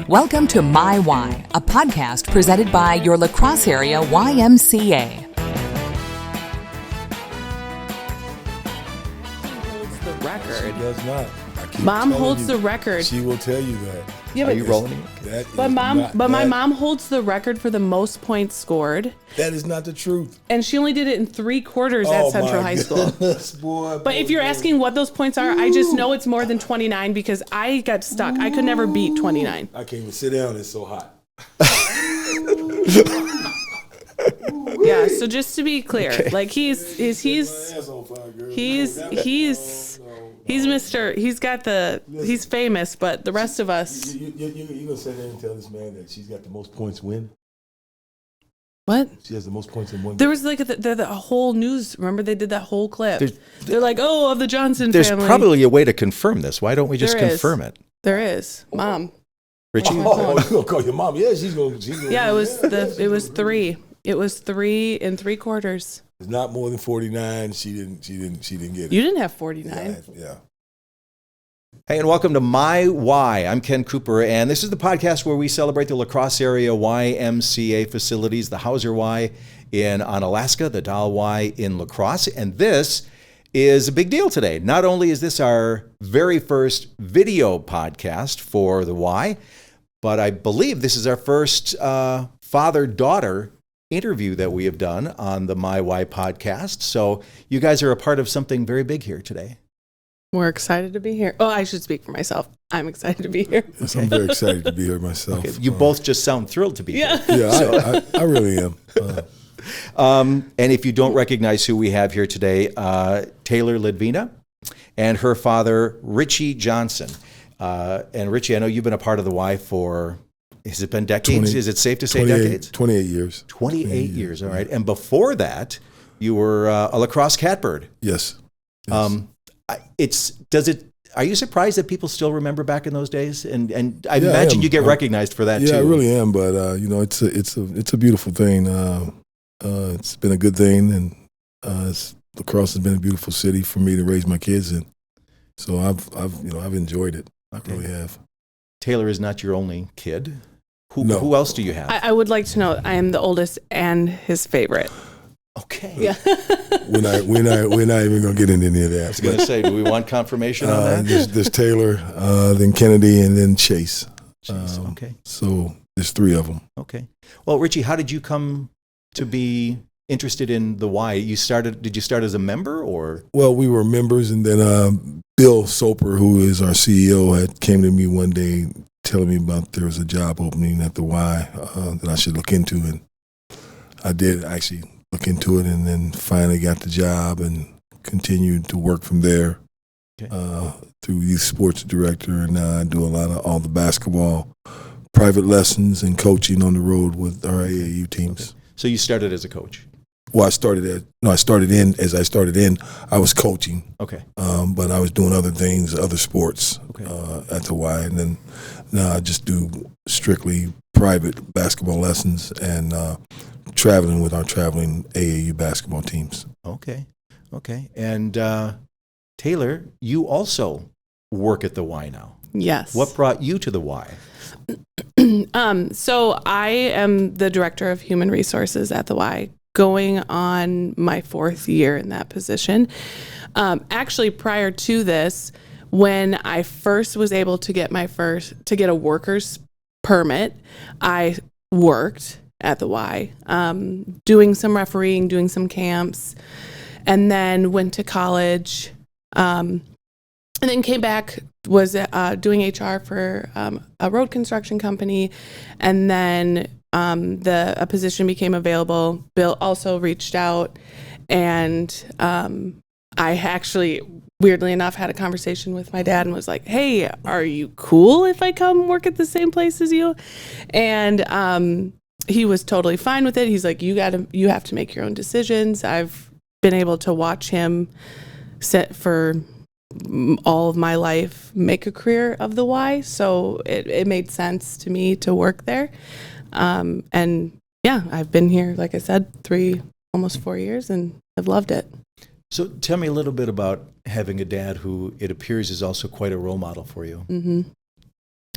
Welcome to My Y, a podcast presented by your La Crosse area YMCA. Holds the record. She does not. Mom holds the record. She will tell you that. Yeah, Are you rolling? My mom holds the record for the most points scored. That is not the truth. And she only did it in 3 quarters at Central High School. But if you're asking what those points are, I just know it's more than 29 because I got stuck. I could never beat 29. I can't even sit down. It's so hot. Yeah, so just to be clear, like he's famous, but the rest of us. You gonna sit there and tell this man that she's got the most points win? What? She has the most points in one. There was like the whole news. Remember they did that whole clip. They're like, oh, of the Johnson There's family. probably a way to confirm this. Why don't we just confirm it? There is. Mom. Richie? You gonna call your mom? Yeah, she's gonna. Yeah, it was 3. It was 3 in 3 quarters. It's not more than 49. She didn't get it. You didn't have 49. Yeah. Hey, and welcome to My Y. I'm Ken Cooper, and this is the podcast where we celebrate the La Crosse area YMCA facilities, the Hauser Y on Alaska, the Dahl Y in La Crosse, and this is a big deal today. Not only is this our very first video podcast for the Y, but I believe this is our first father-daughter interview that we have done on the My Y podcast. So you guys are a part of something very big here today. We're excited to be here. Oh, I should speak for myself. I'm excited to be here. Yes, I'm very excited to be here myself. Okay. You both just sound thrilled to be here. Yeah, I really am. And if you don't recognize who we have here today, Taylor Lidvina and her father, Richie Johnson. And Richie, I know you've been a part of the Y for, has it been decades? Is it safe to say decades? 28 years. 28 years, all right. And before that, you were a La Crosse catbird. Yes. Are you surprised that people still remember back in those days? And I imagine you get recognized for that too. Yeah, I really am. But it's a beautiful thing. It's been a good thing, and La Crosse has been a beautiful city for me to raise my kids in. So I've enjoyed it. Okay. I really have. Taylor is not your only kid. No. Who else do you have? I would like to know I am the oldest and his favorite. Okay. Yeah. We're not even gonna get into any of that. I was going to say, do we want confirmation on that? There's Taylor, then Kennedy, and then Chase. Okay. So there's 3 of them. Okay. Well, Richie, how did you come to be interested in the Y? Did you start as a member or? Well, we were members, and then Bill Soper, who is our CEO, came to me one day telling me about there was a job opening at the Y that I should look into, and I did actually look into it, and then finally got the job and continued to work from there. Okay. Through youth sports director, and now I do a lot of all the basketball, private lessons, and coaching on the road with our AAU teams. Okay. So you started as a coach? Well, I started in, I was coaching. Okay. But I was doing other things, other sports Okay. At the Y. And then now I just do strictly private basketball lessons and traveling with our traveling AAU basketball teams. Okay. And Taylor, you also work at the Y now. Yes. What brought you to the Y? So I am the director of human resources at the Y, going on my 4th year in that position. Actually, prior to this, when I first was able to get a worker's permit, I worked at the Y, doing some refereeing, doing some camps, and then went to college, and then came back, was doing HR for a road construction company, and then a position became available. Bill also reached out, and I actually, weirdly enough, had a conversation with my dad and was like, hey, are you cool if I come work at the same place as you? And he was totally fine with it. He's like, you have to make your own decisions. I've been able to watch him sit for all of my life, make a career of the Y. So it made sense to me to work there. And yeah, I've been here, like I said, almost 4 years, and I've loved it. So tell me a little bit about having a dad who it appears is also quite a role model for you. Mm-hmm.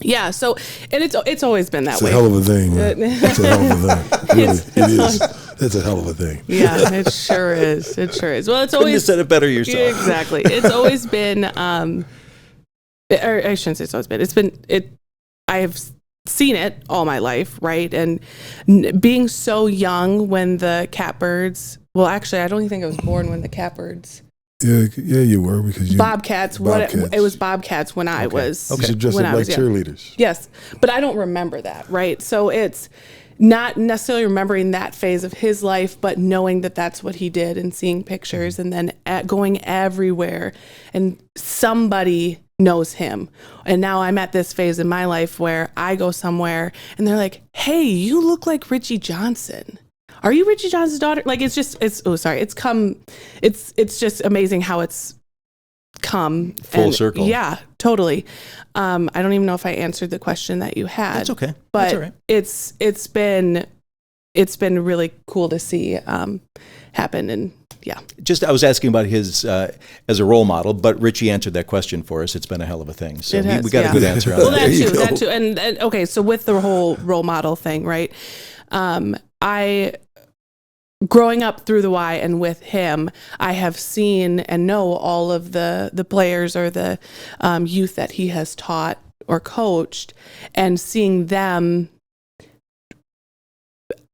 Yeah. So, and it's always been that It's way. a hell of a thing, man. It's a hell of a thing. Really, it is. It's a hell of a thing. Yeah, it sure is. It sure is. Well, it's Couldn't have always said it better yourself. exactly. It's always been. Or I shouldn't say it's always been. It's been it. I have seen it all my life, right? And being so young when the catbirds. Well, actually, I don't even think I was born when the catbirds. Yeah, you were because you Bobcats. Bobcats. It was Bobcats when I was. You should dress when up I like was young. cheerleaders. Yes, but I don't remember that, right? So it's not necessarily remembering that phase of his life, but knowing that that's what he did and seeing pictures and then going everywhere and somebody knows him. And now I'm at this phase in my life where I go somewhere and they're like, hey, you look like Richie Johnson. Are you Richie Johnson's daughter? Like, it's just amazing how it's come full circle. Yeah, totally. I don't even know if I answered the question that you had. That's okay. But That's all right. it's been really cool to see happen. And yeah, I was asking about his as a role model, but Richie answered that question for us. It's been a hell of a thing. So we got a good answer on well, that. that too. And okay, so with the whole role model thing, right? Growing up through the Y and with him, I have seen and know all of the players or the youth that he has taught or coached, and seeing them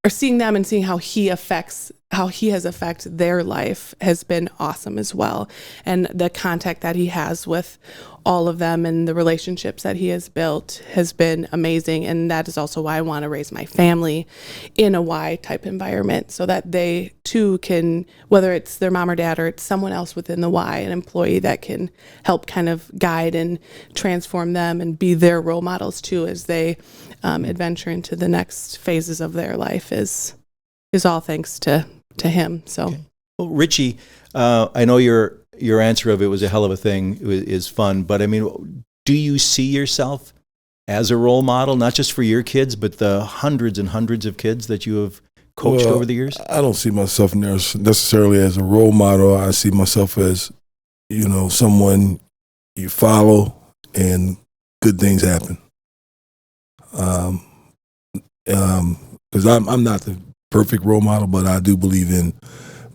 and seeing how he has affected their life has been awesome as well. And the contact that he has with all of them and the relationships that he has built has been amazing. And that is also why I want to raise my family in a Y type environment so that they too can, whether it's their mom or dad or it's someone else within the Y, an employee that can help kind of guide and transform them and be their role models too as they adventure into the next phases of their life is all thanks to him. So, okay. Well, Richie, I know your answer of it was a hell of a thing is fun, but I mean, do you see yourself as a role model, not just for your kids, but the hundreds and hundreds of kids that you have coached over the years? I don't see myself necessarily as a role model. I see myself as, someone you follow and good things happen. Because I'm not the perfect role model, but I do believe in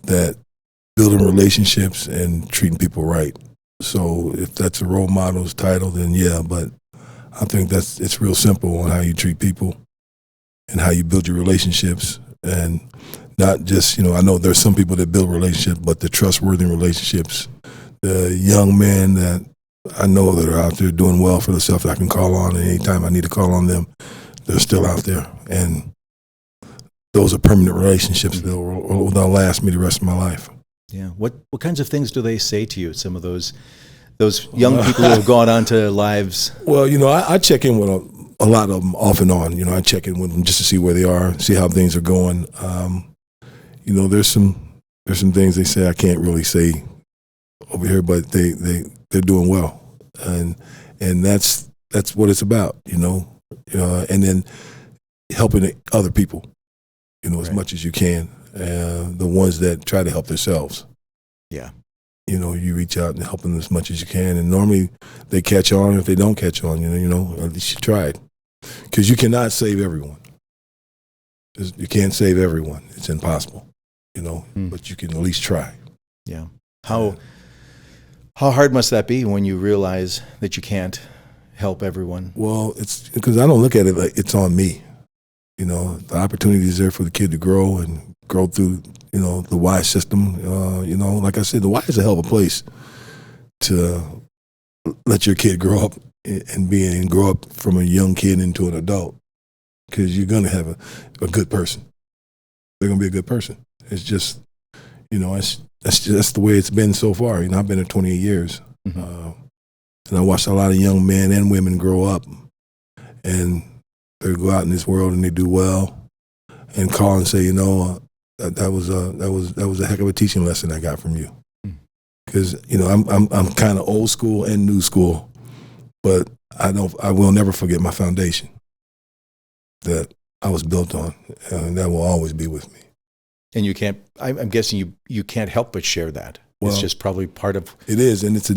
that building relationships and treating people right. So if that's a role model's title, then yeah, but I think it's real simple on how you treat people and how you build your relationships, and not just, I know there's some people that build relationships, but the trustworthy relationships, the young men that I know that are out there doing well for themselves that I can call on, and anytime I need to call on them, they're still out there. And those are permanent relationships that will last me the rest of my life. Yeah. What kinds of things do they say to you? Some of those young people who have gone on to lives. Well, I check in with a lot of them off and on. I check in with them just to see where they are, see how things are going. There's some things they say I can't really say over here, but they're doing well, and that's what it's about. And then helping other people, as much as you can. The ones that try to help themselves. Yeah. You reach out and help them as much as you can. And normally they catch on. If they don't catch on, at least you tried. Because you cannot save everyone. You can't save everyone. It's impossible, but you can at least try. Yeah. How hard must that be when you realize that you can't help everyone? Well, it's because I don't look at it like it's on me. The opportunity is there for the kid to grow and grow through, the Y system. Like I said, the Y is a hell of a place to let your kid grow up and grow up from a young kid into an adult, because you're going to have a good person. They're going to be a good person. It's just, that's the way it's been so far. I've been here 28 years. Mm-hmm. And I watched a lot of young men and women grow up, and they go out in this world and they do well, and call and say, that was a heck of a teaching lesson I got from you. Because I'm kind of old school and new school, but I will never forget my foundation that I was built on, and that will always be with me. And you can't. I'm guessing you can't help but share that. Well, it's just probably part of. It is, and it's a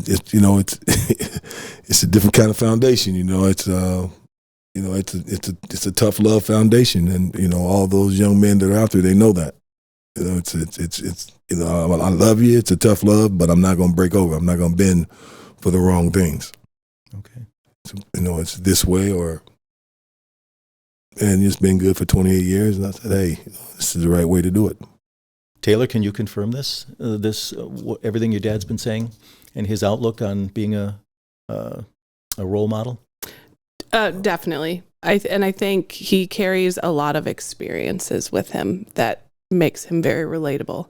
different kind of foundation. It's it's a tough love foundation, and all those young men that are out there, they know that. I love you. It's a tough love, but I'm not going to break over. I'm not going to bend for the wrong things. Okay. So, it's this way and it's been good for 28 years. And I said, hey, this is the right way to do it. Taylor, can you confirm this? Everything your dad's been saying, and his outlook on being a role model? Definitely. I think he carries a lot of experiences with him that makes him very relatable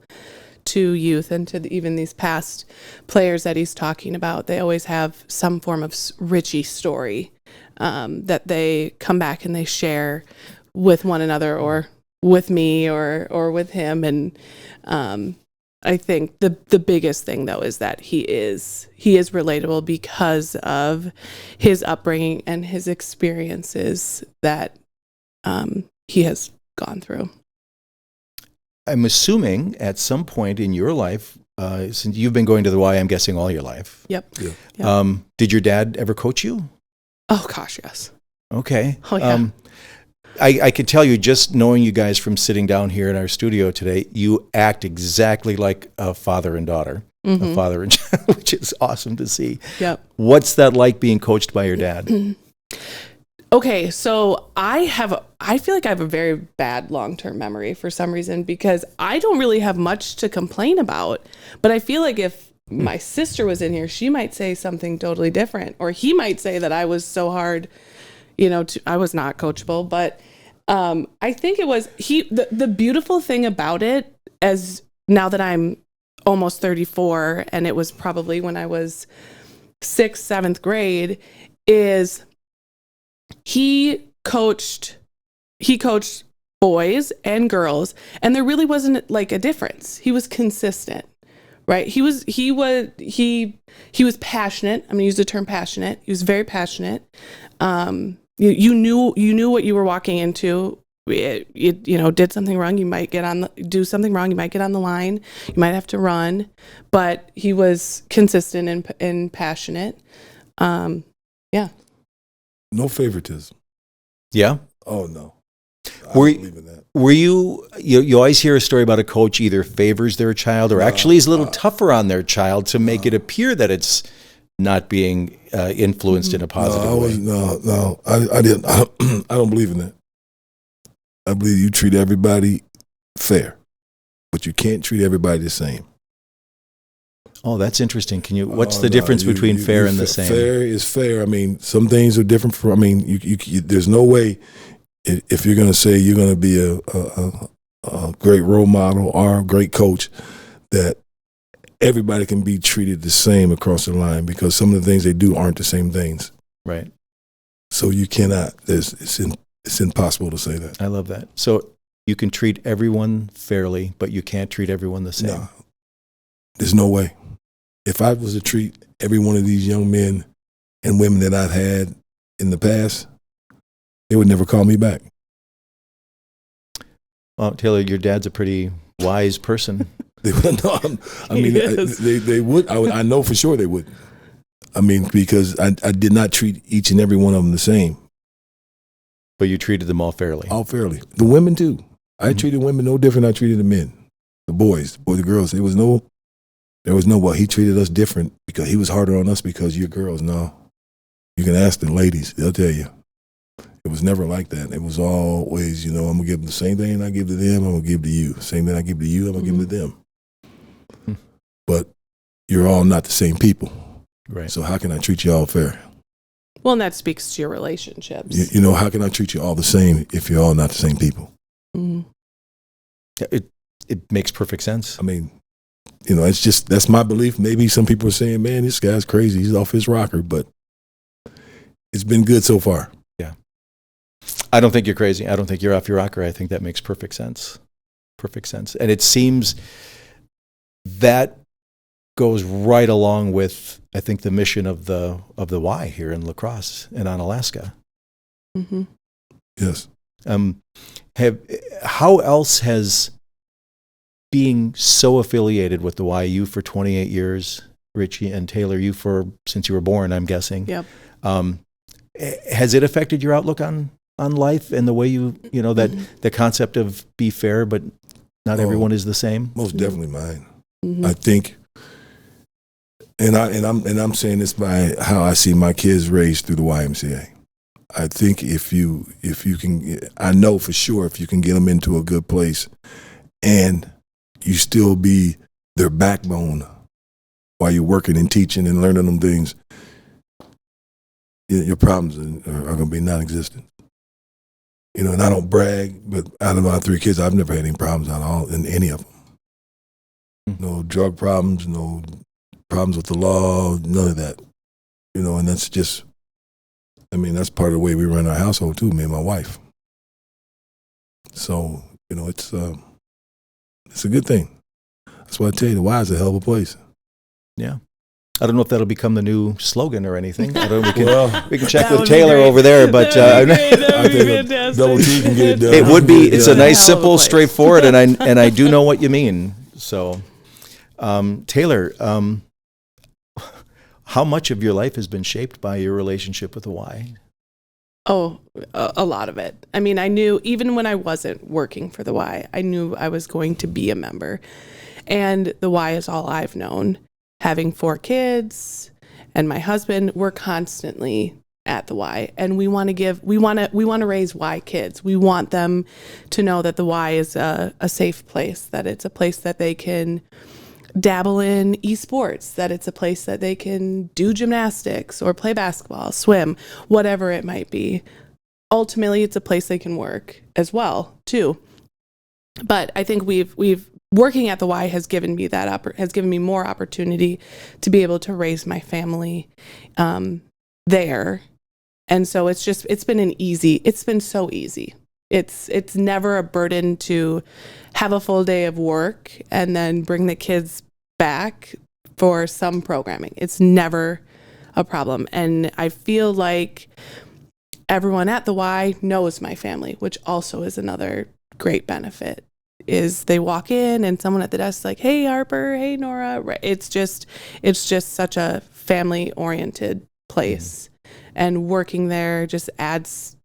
to youth and to even these past players that he's talking about. They always have some form of Richie story that they come back and they share with one another or with me or with him. And I think the biggest thing though is that he is relatable because of his upbringing and his experiences that he has gone through. I'm assuming at some point in your life, since you've been going to the Y, I'm guessing all your life. Yep. Yeah. Did your dad ever coach you? Oh gosh, yes. Okay. Oh yeah. I could tell you, just knowing you guys from sitting down here in our studio today, you act exactly like a father and daughter, a father and child, which is awesome to see. Yep. What's that like being coached by your dad? Okay, so I feel like I have a very bad long-term memory for some reason because I don't really have much to complain about. But I feel like if my sister was in here, she might say something totally different, or he might say that I was so hard, I was not coachable. But I think it was the beautiful thing about it, as now that I'm almost 34, and it was probably when I was 6th, 7th grade, is he coached boys and girls, and there really wasn't like a difference. He was consistent, right? He was passionate. I'm gonna use the term passionate. He was very passionate. You knew what you were walking into. Did something wrong, you might do something wrong, you might get on the line, you might have to run, but he was consistent and passionate. Yeah. No favoritism. Yeah. Oh no. I Were don't believe in that. Were you always hear a story about a coach either favors their child or actually is a little tougher on their child to make it appear that it's not being influenced in a positive way? No. I didn't. I don't believe in that. I believe you treat everybody fair, but you can't treat everybody the same. Oh, that's interesting. What's the difference between fair and the same? Fair is fair. I mean, some things are different. There's no way if you're going to say you're going to be a great role model or a great coach that everybody can be treated the same across the line, because some of the things they do aren't the same things. Right. So you cannot. It's impossible to say that. I love that. So you can treat everyone fairly, but you can't treat everyone the same. No, there's no way. If I was to treat every one of these young men and women that I've had in the past, they would never call me back. Well, Taylor, your dad's a pretty wise person. They would. They would. I know for sure they would. I mean, because I did not treat each and every one of them the same. But you treated them all fairly. All fairly. The women too. I treated women no different than I treated the men, the boys, the girls. There was no, well, he treated us different because he was harder on us because you're girls. No. You can ask the ladies. They'll tell you. It was never like that. It was always, I'm going to give them the same thing I give to them, I'm going to give to you. Same thing I give to you, I'm going to give to them. But you're all not the same people. Right. So how can I treat you all fair? Well, and that speaks to your relationships. How can I treat you all the same if you're all not the same people? Mm-hmm. It makes perfect sense. I mean, it's just, that's my belief. Maybe some people are saying, man, this guy's crazy. He's off his rocker, but it's been good so far. Yeah. I don't think you're crazy. I don't think you're off your rocker. I think that makes perfect sense. Perfect sense. And it seems that goes right along with, I think, the mission of the Y here in La Crosse and on Alaska. Mm-hmm. Yes. How else has being so affiliated with the Y, you for 28 years, Richie, and Taylor, you since you were born, I'm guessing. Yep. Has it affected your outlook on life and the way that the concept of be fair, but not everyone is the same? Most definitely mine. Mm-hmm. I think, and I'm saying this by how I see my kids raised through the YMCA. I think if you can, I know for sure if you can get them into a good place, and you still be their backbone while you're working and teaching and learning them things, your problems are going to be non-existent. And I don't brag, but out of my 3 kids, I've never had any problems at all in any of them. No drug problems, no problems with the law, none of that. And that's just, that's part of the way we run our household too, me and my wife. So, it's a good thing. That's why I tell you, the Y is a hell of a place. Yeah. I don't know if that'll become the new slogan or anything. I don't know. We can check That with Taylor over there, but I think Double T can get it done. it would be. It's a nice, Hell of a simple, place. straightforward, and I do know what you mean. So, Taylor, how much of your life has been shaped by your relationship with the Y? Oh, a lot of it. I knew even when I wasn't working for the Y, I knew I was going to be a member. And the Y is all I've known. Having 4 kids and my husband, we're constantly at the Y, and we want to raise Y kids. We want them to know that the Y is a safe place, that it's a place that they can dabble in esports, that it's a place that they can do gymnastics or play basketball, swim, whatever it might be. Ultimately, it's a place they can work as well, too. But I think we've working at the Y has given me more opportunity to be able to raise my family there. And so it's been so easy. It's never a burden to have a full day of work and then bring the kids back for some programming. It's never a problem. And I feel like everyone at the Y knows my family, which also is another great benefit. Is they walk in and someone at the desk is like, "Hey Harper, hey Nora." It's just such a family oriented place, and working there just adds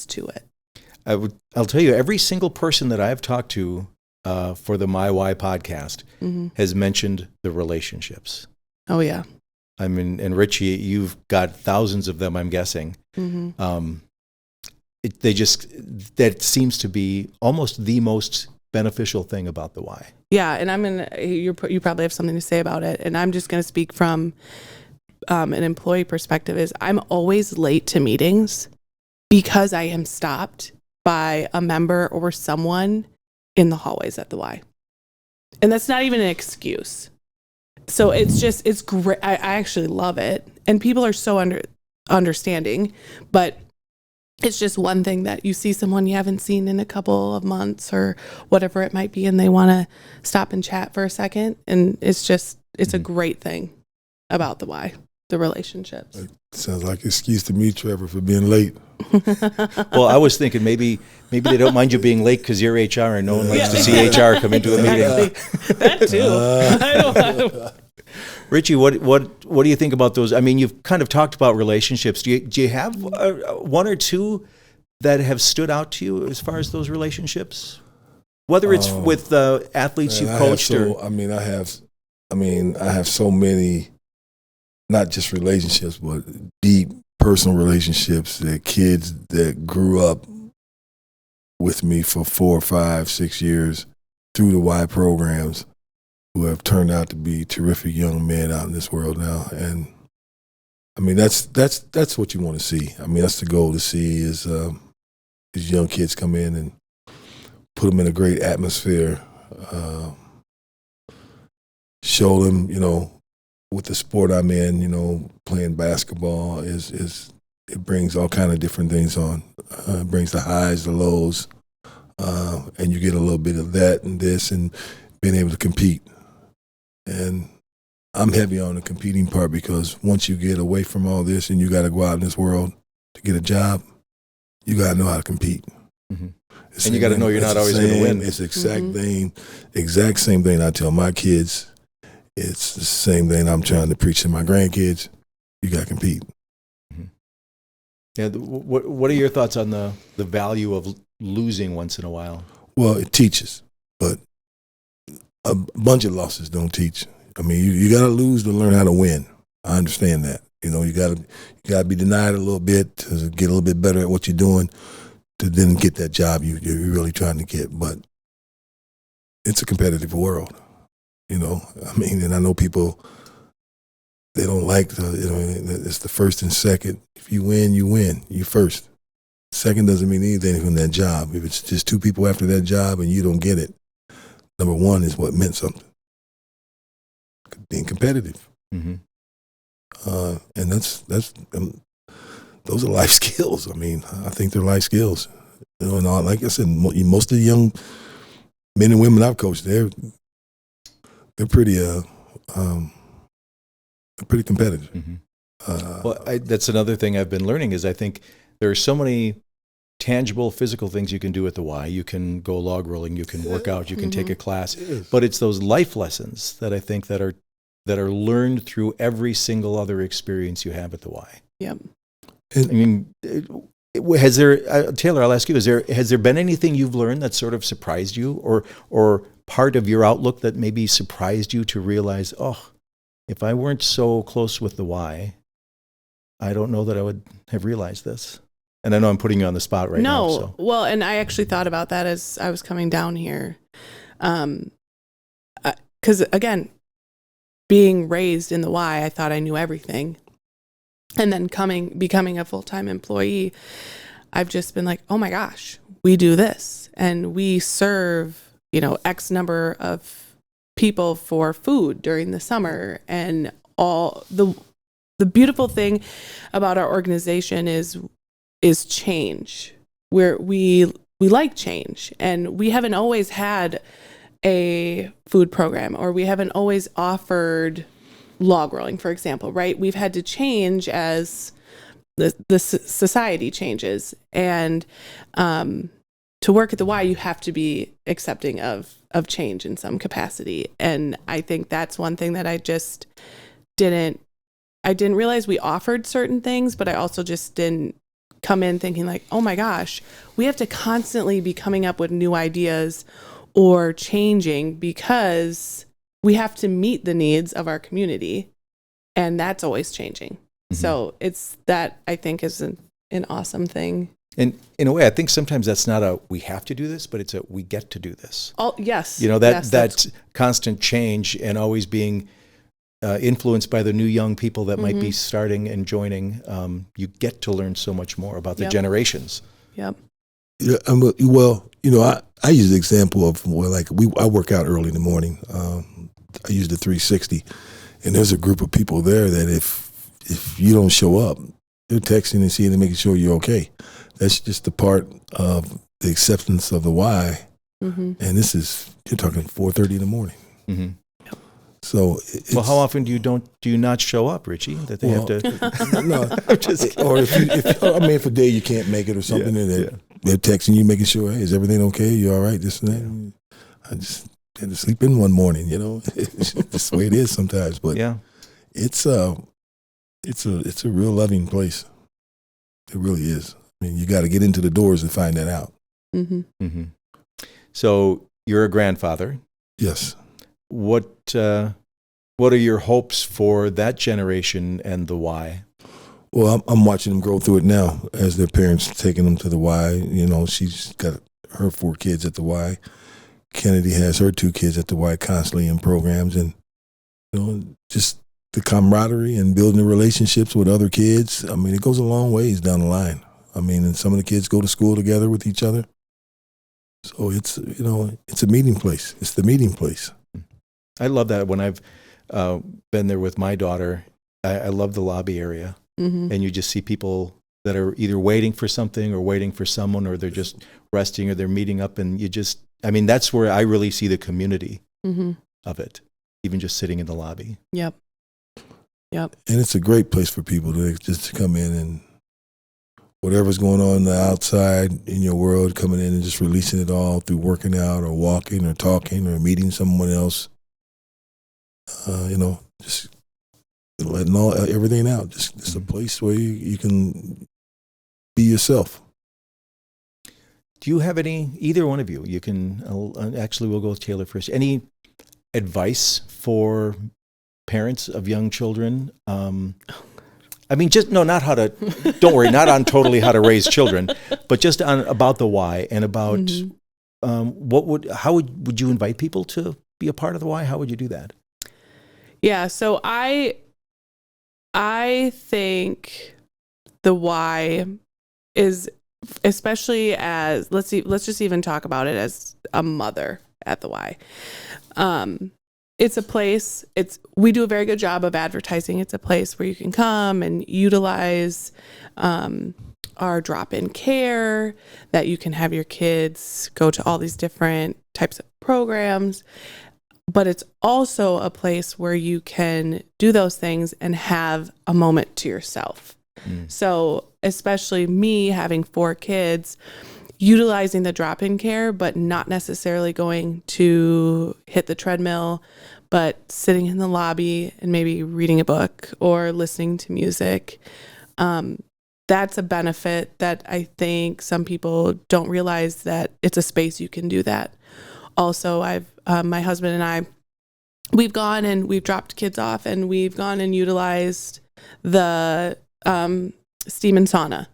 to it. I'll tell you, every single person that I've talked to for the My Y podcast has mentioned the relationships. Oh yeah. And Richie, you've got thousands of them, I'm guessing. That seems to be almost the most beneficial thing about the Y. Yeah, and you probably have something to say about it, and I'm just going to speak from an employee perspective. Is I'm always late to meetings because I am stopped by a member or someone in the hallways at the Y, and that's not even an excuse. So it's great. I actually love it, and people are so understanding, but it's just one thing that you see someone you haven't seen in a couple of months or whatever it might be, and they want to stop and chat for a second. And it's a great thing about the Y, the relationships. It sounds like an excuse to me, Trevor, for being late. Well, I was thinking maybe they don't mind you being late because you're HR and no one likes to see HR come into a meeting. That too. I don't. Richie, what do you think about those? You've kind of talked about relationships. Do you have one or two that have stood out to you as far as those relationships? Whether it's with the athletes you've coached I have so many, not just relationships, but deep personal relationships that kids that grew up with me for 4, 5, 6 years through the Y programs, who have turned out to be terrific young men out in this world now. And that's what you want to see. That's the goal to see is these young kids come in and put them in a great atmosphere, show them, with the sport I'm in, playing basketball is it brings all kind of different things on. It brings the highs, the lows, and you get a little bit of that and this and being able to compete. And I'm heavy on the competing part because once you get away from all this and you got to go out in this world to get a job, you got to know how to compete. Mm-hmm. And you got to know you're not always going to win. It's the exact same thing I tell my kids. It's the same thing I'm trying to preach to my grandkids. You got to compete. Yeah. What are your thoughts on the value of losing once in a while? Well, it teaches, but a bunch of losses don't teach. I mean, you got to lose to learn how to win. I understand that. You got to be denied a little bit to get a little bit better at what you're doing to then get that job you're really trying to get. But it's a competitive world, I mean, and I know people, they don't like it's the first and second. If you win, you win. You first. Second doesn't mean anything from that job. If it's just two people after that job and you don't get it, number one is what meant something. Being competitive. Mm-hmm. And those are life skills. I mean, I think they're life skills. And like I said, most of the young men and women I've coached, they're pretty competitive. Mm-hmm. Well, that's another thing I've been learning is I think there are so many tangible physical things you can do at the Y. You can go log rolling, you can work out, you can take a class, but it's those life lessons that I think that are learned through every single other experience you have at the Y. Yep. I mean, has there, Taylor, I'll ask you, has there been anything you've learned that sort of surprised you or part of your outlook that maybe surprised you to realize, oh, if I weren't so close with the Y, I don't know that I would have realized this. And I know I'm putting you on the spot right now. No, well, and I actually thought about that as I was coming down here. Because again, being raised in the Y, I thought I knew everything. And then becoming a full-time employee, I've just been like, oh my gosh, we do this. And we serve, X number of people for food during the summer. And all the beautiful thing about our organization is change. We like change, and we haven't always had a food program, or we haven't always offered log rolling, for example, right? We've had to change as the society changes, and to work at the Y, you have to be accepting of change in some capacity. And I think that's one thing that I just didn't realize we offered certain things, but I also just didn't come in thinking like, oh my gosh, we have to constantly be coming up with new ideas or changing because we have to meet the needs of our community, and that's always changing. Mm-hmm. So it's that I think is an awesome thing. And in a way, I think sometimes that's not a we have to do this, but it's a we get to do this. Oh yes, that constant change and always being influenced by the new young people that might be starting and joining. You get to learn so much more about the generations. Yep. Yeah. Well, I use the example of I work out early in the morning. I use the 360, and there's a group of people there that if you don't show up, they're texting and seeing and making sure you're okay. That's just the part of the acceptance of the Y. Mm-hmm. And you're talking 4:30 in the morning. Mm-hmm. So, well, how often do you not show up, Richie? That they have to. No, or if a day you can't make it or something, they're texting you, making sure, hey, is everything okay? You all right? This and that. I just had to sleep in one morning. It's just the way it is sometimes. But it's a real loving place. It really is. I mean, you got to get into the doors and find that out. Mm-hmm. Mm-hmm. So you're a grandfather. Yes. What are your hopes for that generation and the Y? Well, I'm watching them grow through it now as their parents taking them to the Y. She's got her 4 kids at the Y. Kennedy has her 2 kids at the Y constantly in programs, and just the camaraderie and building the relationships with other kids. I mean, it goes a long ways down the line. I mean, and some of the kids go to school together with each other. So it's a meeting place. It's the meeting place. I love that. When I've been there with my daughter, I love the lobby area. Mm-hmm. And you just see people that are either waiting for something or waiting for someone, or they're just resting or they're meeting up. And that's where I really see the community of it, even just sitting in the lobby. Yep. And it's a great place for people to come in and whatever's going on the outside in your world, coming in and just releasing it all through working out or walking or talking or meeting someone else. Just letting everything out. Just it's a place where you can be yourself. Do you have either one of you, you can, actually we'll go with Taylor first. Any advice for parents of young children? I mean, not how to, don't worry, not on totally how to raise children, but just about the why and about how would you invite people to be a part of the why? How would you do that? Yeah. So I think the why is, especially as, let's just even talk about it as a mother at the Y. It's a place, we do a very good job of advertising. It's a place where you can come and utilize our drop-in care, that you can have your kids go to all these different types of programs. But it's also a place where you can do those things and have a moment to yourself. So especially me having 4 kids, utilizing the drop-in care, but not necessarily going to hit the treadmill, but sitting in the lobby and maybe reading a book or listening to music. That's a benefit that I think some people don't realize, that it's a space you can do that. Also, my husband and I, we've gone and we've dropped kids off and we've gone and utilized the steam and sauna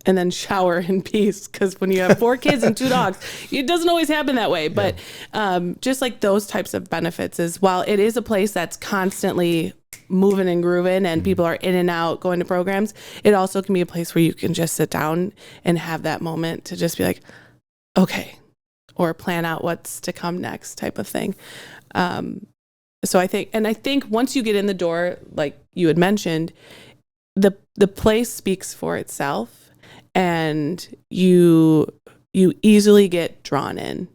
and then shower in peace. Because when you have 4 kids and 2 dogs, it doesn't always happen that way. But just like those types of benefits, is while it is a place that's constantly moving and grooving and people are in and out going to programs, it also can be a place where you can just sit down and have that moment to just be like, okay, or plan out what's to come next type of thing. So I think once you get in the door, like you had mentioned, the place speaks for itself, and you easily get drawn in.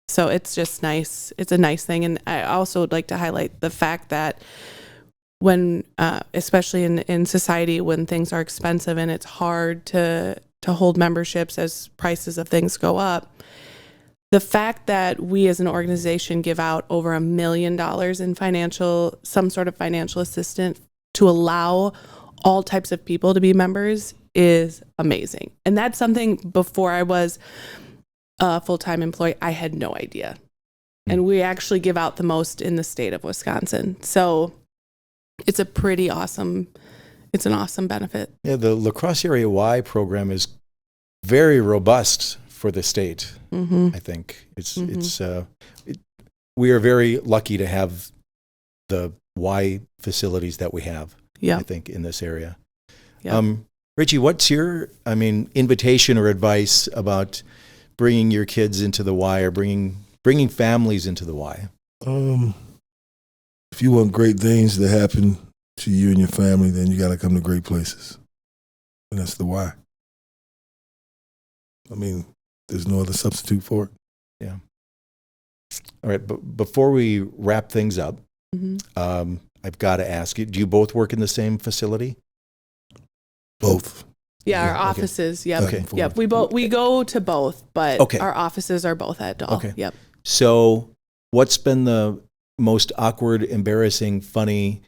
So it's just nice. It's a nice thing. And I also would like to highlight the fact that when, especially in society, when things are expensive and it's hard to hold memberships as prices of things go up, the fact that we as an organization give out over $1 million in some sort of financial assistance to allow all types of people to be members is amazing. And that's something, before I was a full-time employee, I had no idea. And we actually give out the most in the state of Wisconsin. So it's an awesome benefit. Yeah, the La Crosse Area Y program is very robust for the state. I think we are very lucky to have the Y facilities that we have. I think in this area. Richie, what's your invitation or advice about bringing your kids into the Y, or bringing families into the Y? If you want great things to happen to you and your family, then you got to come to great places, and that's the Y. There's no other substitute for it. Yeah. All right, but before we wrap things up, I've got to ask you, do you both work in the same facility? Both. Yeah, our offices. Yep. Okay. Yep. We go to both, but our offices are both at Dahl. Okay. Yep. So what's been the most awkward, embarrassing, funny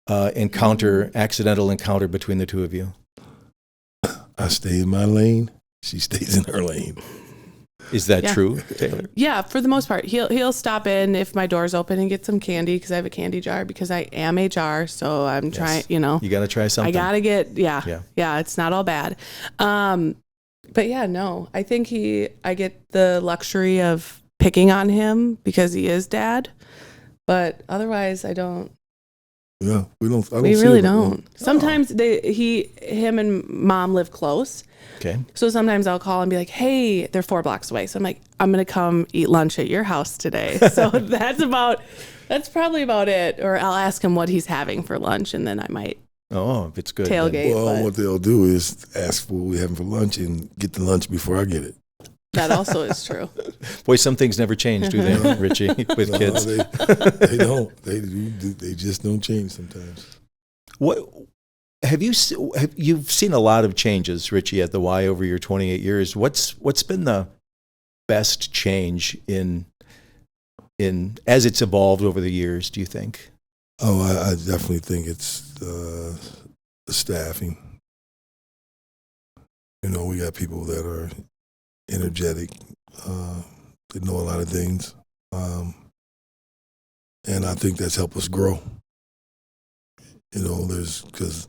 accidental encounter between the two of you? I stay in my lane. She stays in her lane. Is that true, Taylor? Yeah, for the most part. He'll stop in if my door's open and get some candy, because I have a candy jar, because I am a jar. So I'm trying, You got to try something. I got to get, it's not all bad. But yeah, no, I think I get the luxury of picking on him because he is dad. But otherwise, I don't. Yeah, we don't. We really don't. Sometimes him and mom live close. Okay. So sometimes I'll call and be like, hey, they're 4 blocks away. So I'm like, I'm going to come eat lunch at your house today. So that's probably about it. Or I'll ask him what he's having for lunch, and then I might if it's good, tailgate. Well, what they'll do is ask for what we're having for lunch and get the lunch before I get it. That also is true. Boy, some things never change, do they, Richie, with kids? They don't. They just don't change sometimes. What you've seen a lot of changes, Richie, at the Y over your 28 years. What's been the best change in as it's evolved over the years, do you think? Oh, I definitely think it's the staffing. We got people that are energetic, that know a lot of things, and I think that's helped us grow. There's because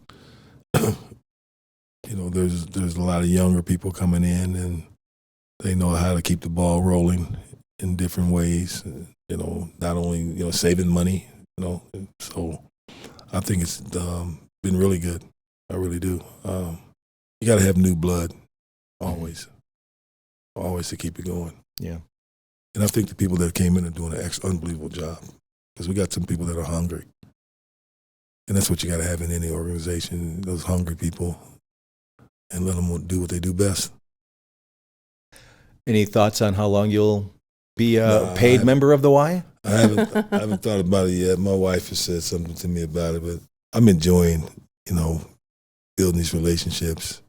there's a lot of younger people coming in, and they know how to keep the ball rolling in different ways. Not only saving money. So I think it's been really good. I really do. You got to have new blood, always to keep it going. Yeah. And I think the people that came in are doing an unbelievable job, because we got some people that are hungry. And that's what you got to have in any organization, those hungry people, and let them do what they do best. Any thoughts on how long you'll be a paid member of the Y? I haven't thought about it yet. My wife has said something to me about it, but I'm enjoying, building these relationships.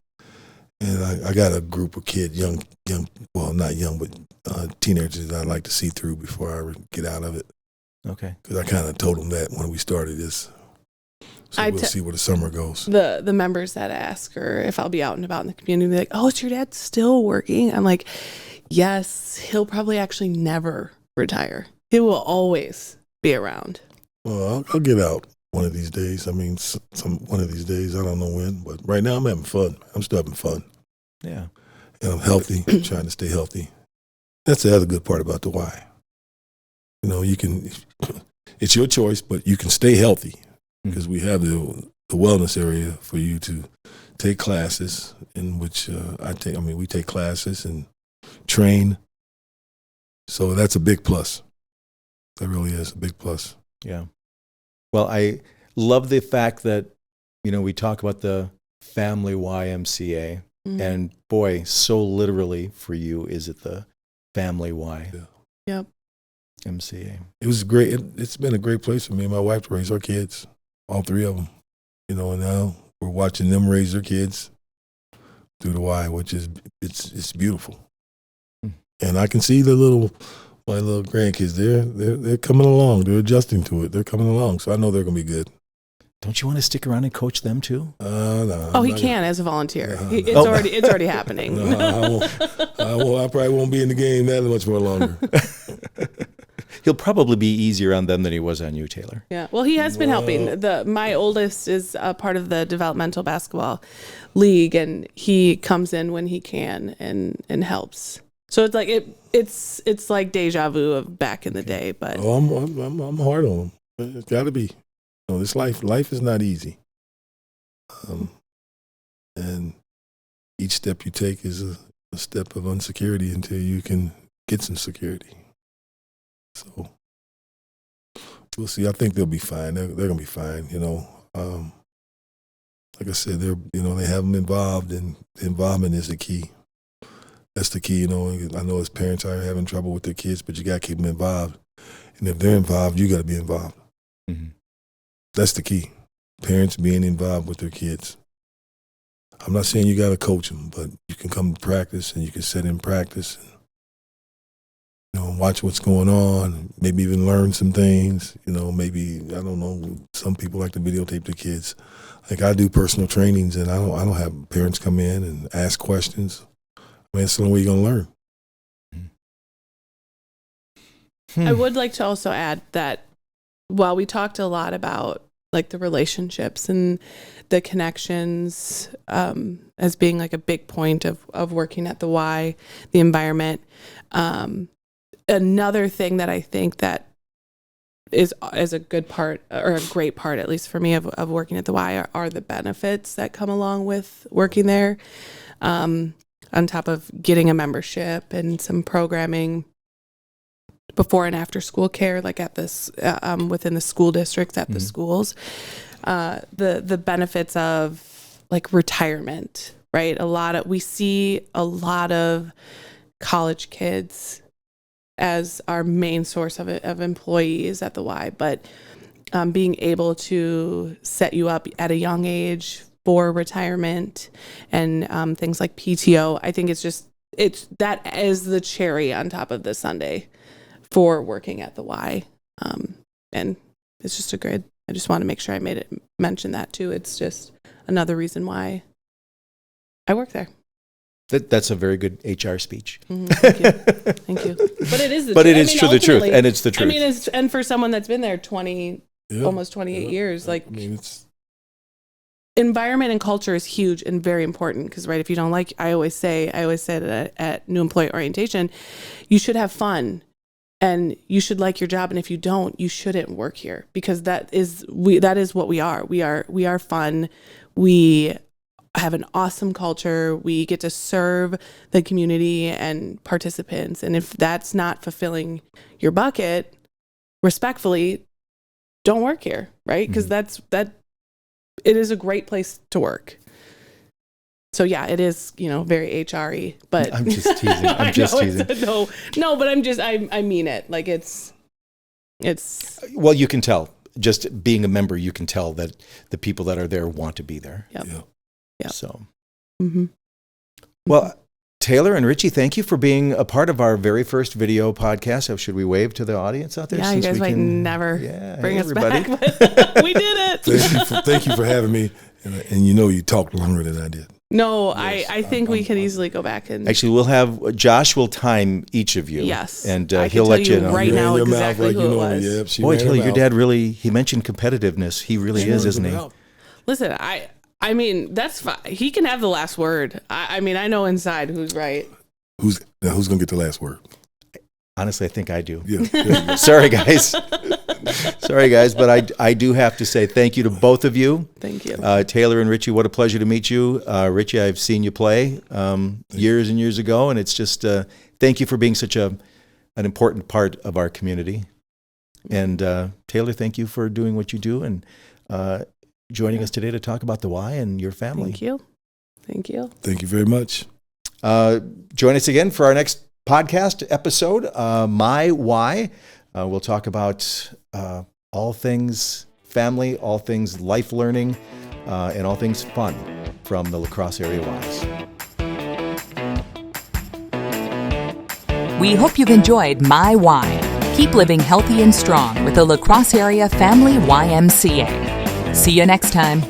And I got a group of kids, young, well, not young, but teenagers that I'd like to see through before I get out of it. Okay. Because I kind of told them that when we started this. So we'll see where the summer goes. The members that ask, or if I'll be out and about in the community, be like, "Oh, is your dad still working?" I'm like, "Yes, he'll probably actually never retire. He will always be around." Well, I'll get out one of these days. I mean, one of these days, I don't know when, but right now I'm having fun. I'm still having fun. Yeah. And I'm healthy, trying to stay healthy. That's the other good part about the Y. You can, it's your choice, but you can stay healthy, because we have the wellness area for you to take classes, in which we take classes and train. So that's a big plus. That really is a big plus. Yeah. Well, I love the fact that, we talk about the family YMCA, and boy, so literally for you, is it the family Y? Yeah. Yep. MCA. It was great. It's been a great place for me and my wife to raise our kids, all three of them. And now we're watching them raise their kids through the Y, which is it's beautiful. And I can see my little grandkids. They're coming along. They're adjusting to it. They're coming along. So I know they're gonna be good. Don't you want to stick around and coach them too? No. Oh, he can as a volunteer. It's already happening. No, I probably won't be in the game that much more longer. He'll probably be easier on them than he was on you, Taylor. Yeah. Well, he has been helping. My oldest is a part of the developmental basketball league, and he comes in when he can and helps. So it's like it's like deja vu of back in the day. But I'm hard on him. It's got to be. This life is not easy. And each step you take is a step of insecurity until you can get some security. So we'll see. I think they'll be fine. They're going to be fine. Like I said, they have them involved, and the involvement is the key. That's the key. I know as parents are having trouble with their kids, but you got to keep them involved. And if they're involved, you got to be involved. Mm-hmm. That's the key. Parents being involved with their kids. I'm not saying you got to coach them, but you can come to practice and you can sit in practice and watch what's going on, maybe even learn some things. Maybe, I don't know, some people like to videotape their kids. Like I do personal trainings, and I don't have parents come in and ask questions. It's the only way you're going to learn. I would like to also add that while we talked a lot about like the relationships and the connections as being like a big point of working at the Y, the environment, another thing that I think that is a good part, or a great part, at least for me, of working at the Y are the benefits that come along with working there, on top of getting a membership and some programming before and after school care, like at this within the school districts at the schools, the benefits of like retirement, right? We see a lot of college kids as our main source of employees at the Y, but being able to set you up at a young age for retirement and things like PTO, I think that is the cherry on top of the sundae for working at the Y. And it's just I just want to make sure I mention that too. It's just another reason why I work there. That's a very good HR speech. Thank you. Thank you. But it is the But truth. it is the truth, and it's the truth. I mean, and for someone that's been there almost 28 years, like, it's environment and culture is huge and very important because, right, if you don't like, I always say that at new employee orientation, you should have fun and you should like your job. And if you don't, you shouldn't work here, because that is what we are. We are fun. We have an awesome culture. We get to serve the community and participants. And if that's not fulfilling your bucket, respectfully, don't work here, right? Because it is a great place to work. So yeah, it is, very HR-y, but I'm just teasing. I'm just teasing. No, but I mean it. Like it's. Well, you can tell. Just being a member, you can tell that the people that are there want to be there. Yep. yeah. So, Mm-hmm. well, Taylor and Richie, thank you for being a part of our very first video podcast. So should we wave to the audience out there? Yeah, you guys might never bring us back, but we did it. Thank you for having me. And you talked longer than I did. No, yes, I think we could easily go back and. Actually, we'll have Josh will time each of you. Yes, and he'll let you know right now exactly who it was. Yep, boy, Taylor, your dad he mentioned competitiveness. He really is, isn't he? Listen, I mean, that's fine. He can have the last word. I mean, I know inside who's right. Who's gonna get the last word? Honestly, I think I do. Yeah. Sorry, guys. But I do have to say thank you to both of you. Thank you. Taylor and Richie, what a pleasure to meet you. Richie, I've seen you play years and years ago, and it's just thank you for being such an important part of our community. And Taylor, thank you for doing what you do and joining us today to talk about the Y and your family. Thank you. Thank you. Thank you very much. Join us again for our next podcast episode, My Y. We'll talk about all things family, all things life learning, and all things fun from the La Crosse area Ys. We hope you've enjoyed My Y. Keep living healthy and strong with the La Crosse Area Family YMCA. See you next time.